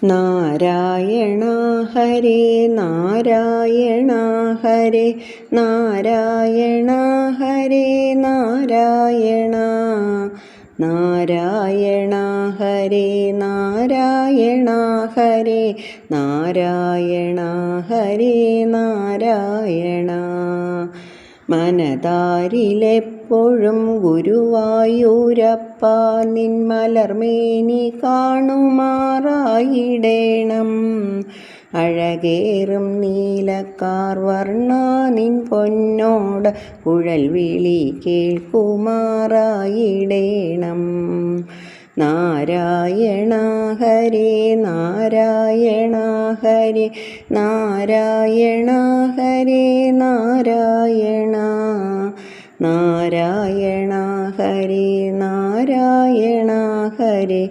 നാരായണ ഹരേ നാരായണ ഹരേ നാരായണ ഹരേ നാരായണ നാരായണ ഹരേ നാരായണ ഹരേ നാരായണ ഹരേ നാരായണ മനതാരിലെപ്പോഴും ഗുരുവായൂരപ്പ നിൻ മലർമേനി കാണുമാറായിടേണം. അഴകേറും നീലക്കാർ വർണ്ണ നിൻ പൊന്നോട് കുഴൽ വിളി കേൾക്കുമാറായിടേണം. നാരായണ ഹരേ നാരായണ ഹരേ നാരായണ ഹരേ നാരായണ നാരായണ ഹരേ നാരായണ ഹരേ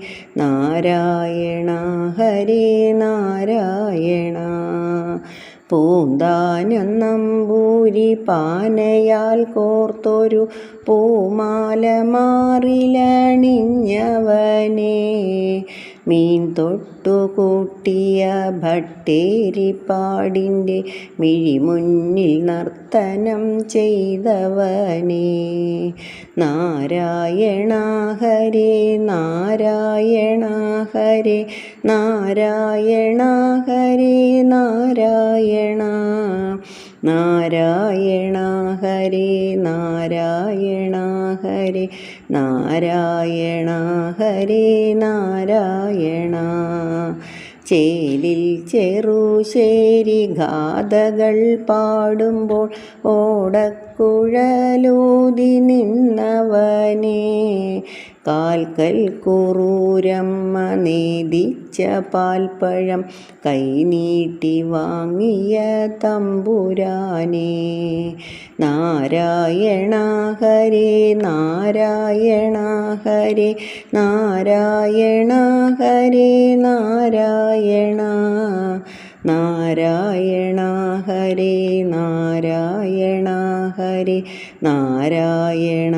നാരായണ ഹരേ നാരായണ പൂന്താനം നമ്പൂരി പാനയാൽ കോർത്തൊരു പൂമാല മാറിലണിഞ്ഞവനെ മീൻ തൊട്ടുകൂട്ടിയ ഭട്ടേരിപ്പാടിൻ്റെ മിഴിമുന്നിൽ നർത്തനം ചെയ്തവനെ നാരായണ ഹരേ നാരായണ ഹരേ നാരായണ ഹരേ നാരായണ നാരായണ ഹരേ നാരായണ ഹരേ നാരായണ ഹരേ നാരായണ ചേലിൽ ചെറുശേരി ഗാഥകൾ പാടുമ്പോൾ ഓടക്കുഴലൂതി നിന്നവനെ കാൽക്കൽ കുറൂരമ്മ നേദിച്ച പാൽപ്പഴം കൈനീട്ടി വാങ്ങിയ തമ്പുരാനെ നാരായണ ഹരേ നാരായണ ഹരേ നാരായണ ഹരേ നാരായണ നാരായണ ഹരേ നാരായണ ഹരേ നാരായണ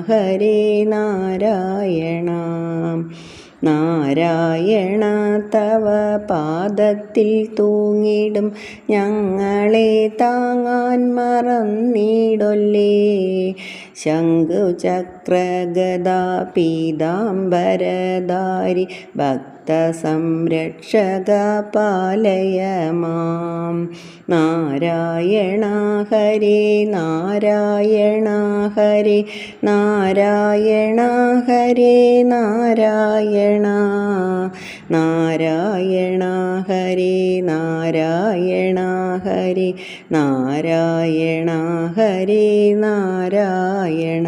ഹരേ നാരായണ നാരായണ തവ പാദത്തിൽ തൂങ്ങിടും ഞങ്ങളെ താങ്ങാൻ മറന്നിടൊല്ലേ. ശംഖുചക്രഗദാ പീതാംബരധാരി ഭക്തസംരക്ഷക പാലയ മാം. നാരായണ ഹരേ നാരായണ ഹരേ നാരായണ ഹരേ നാരായണ നാരായണ ഹരേ നാരായണ ഹരേ നാരായണ ഹരേ നാരായണ